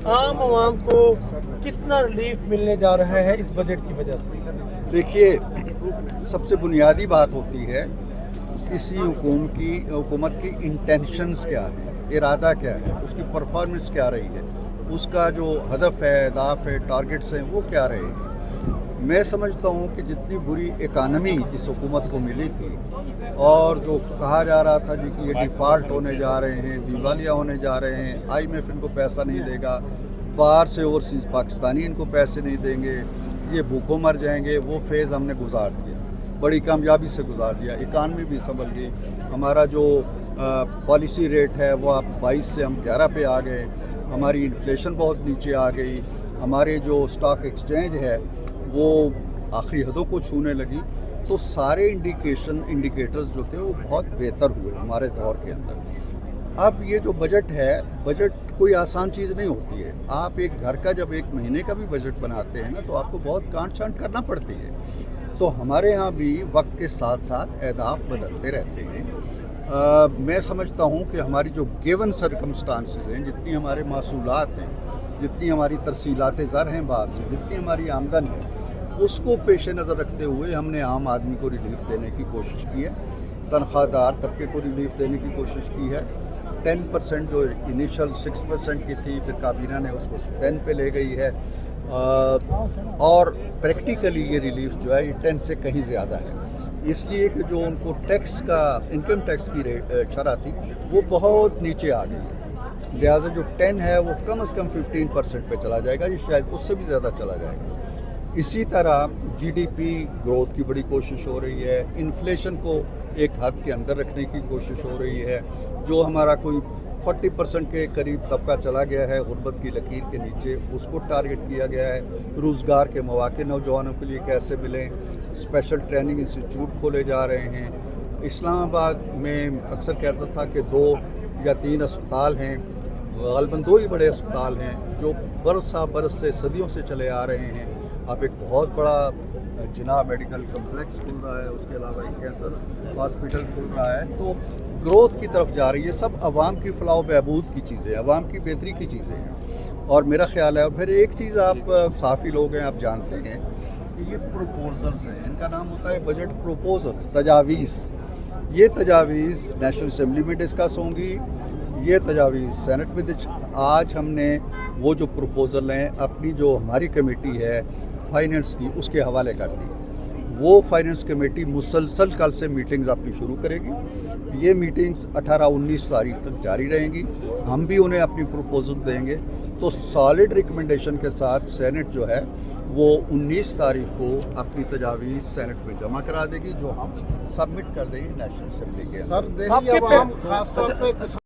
عام عوام کو کتنا ریلیف ملنے جا رہا ہے اس بجٹ کی وجہ سے؟ دیکھیے، سب سے بنیادی بات ہوتی ہے کسی حکومت کی انٹینشنز کیا ہے، ارادہ کیا ہے، اس کی پرفارمنس کیا رہی ہے، اس کا جو ہدف ہے، اہداف ہے، ٹارگٹس ہیں، وہ کیا رہے ہیں۔ میں سمجھتا ہوں کہ جتنی بری اکانومی اس حکومت کو ملی تھی اور جو کہا جا رہا تھا کہ یہ ڈیفالٹ ہونے جا رہے ہیں، دیوالیہ ہونے جا رہے ہیں، IMF ان کو پیسہ نہیں دے گا، باہر سے اوورسیز پاکستانی ان کو پیسے نہیں دیں گے، یہ بھوکوں مر جائیں گے، وہ فیز ہم نے گزار دیا، بڑی کامیابی سے گزار دیا، اکانومی بھی سنبھل گئی، ہمارا جو پالیسی ریٹ ہے وہ اب 22 سے ہم 11 پہ آ گئے، ہماری انفلیشن بہت نیچے آ گئی، ہمارے جو اسٹاک ایکسچینج ہے وہ آخری حدوں کو چھونے لگی، تو سارے انڈیکیٹرز جو تھے وہ بہت بہتر ہوئے ہمارے دور کے اندر۔ اب یہ جو بجٹ ہے، بجٹ کوئی آسان چیز نہیں ہوتی ہے۔ آپ ایک گھر کا جب 1 مہینے کا بھی بجٹ بناتے ہیں نا تو آپ کو بہت کانٹ چھانٹ کرنا پڑتی ہے۔ تو ہمارے ہاں بھی وقت کے ساتھ ساتھ اہداف بدلتے رہتے ہیں۔ میں سمجھتا ہوں کہ ہماری جو گیون سرکمسٹانسز ہیں، جتنی ہمارے محصولات ہیں، جتنی ہماری ترسیلات زر ہیں باہر سے، جتنی ہماری آمدن ہے، اس کو پیش نظر رکھتے ہوئے ہم نے عام آدمی کو ریلیف دینے کی کوشش کی ہے، تنخواہ دار طبقے کو ریلیف دینے کی کوشش کی ہے۔ 10% جو انیشل 6% کی تھی، پھر کابینہ نے اس کو 10 پہ لے گئی ہے، اور پریکٹیکلی یہ ریلیف جو ہے یہ 10 سے کہیں زیادہ ہے، اس لیے کہ جو ان کو ٹیکس کا انکم ٹیکس کی شرح تھی وہ بہت نیچے آ گئی ہے، لہٰذا جو 10 ہے وہ کم از کم 15% پہ چلا جائے گا، یہ شاید اس سے بھی زیادہ چلا جائے گا۔ اسی طرح GDP گروتھ کی بڑی کوشش ہو رہی ہے، انفلیشن کو ایک حد کے اندر رکھنے کی کوشش ہو رہی ہے، جو ہمارا کوئی 40% کے قریب طبقہ چلا گیا ہے غربت کی لکیر کے نیچے، اس کو ٹارگٹ کیا گیا ہے۔ روزگار کے مواقع نوجوانوں کے لیے کیسے ملیں، اسپیشل ٹریننگ انسٹیٹیوٹ کھولے جا رہے ہیں۔ اسلام آباد میں اکثر کہتا تھا کہ 2 یا 3 اسپتال ہیں، غالباً 2 ہی بڑے اسپتال ہیں جو برس سے صدیوں سے چلے آ رہے ہیں۔ اب ایک بہت بڑا جناح میڈیکل کمپلیکس کھل رہا ہے، اس کے علاوہ ایک کینسر ہاسپٹل کھل رہا ہے، تو گروتھ کی طرف جا رہی ہے۔ سب عوام کی فلاح و بہبود کی چیزیں، عوام کی بہتری کی چیزیں ہیں، اور میرا خیال ہے۔ اور پھر ایک چیز آپ صحافی لوگ ہیں، آپ جانتے ہیں کہ یہ پروپوزلز ہیں، ان کا نام ہوتا ہے بجٹ پروپوزلز، تجاویز۔ یہ تجاویز نیشنل اسمبلی میں ڈسکس ہوں گی، یہ تجاویز سینٹ میں۔ آج ہم نے وہ جو پروپوزل ہیں اپنی جو ہماری کمیٹی ہے فائننس کی، اس کے حوالے کر دی۔ وہ فائننس کمیٹی مسلسل کل سے میٹنگز اپنی شروع کرے گی، یہ میٹنگز 18-19 تاریخ تک جاری رہیں گی، ہم بھی انہیں اپنی پروپوزل دیں گے، تو سالڈ ریکمنڈیشن کے ساتھ سینٹ جو ہے وہ 19 تاریخ کو اپنی تجاویز سینٹ میں جمع کرا دے گی، جو ہم سبمٹ کر دیں گے نیشنل اسمبلی کے اندر۔ سر، دہلی عوام خاص طور پہ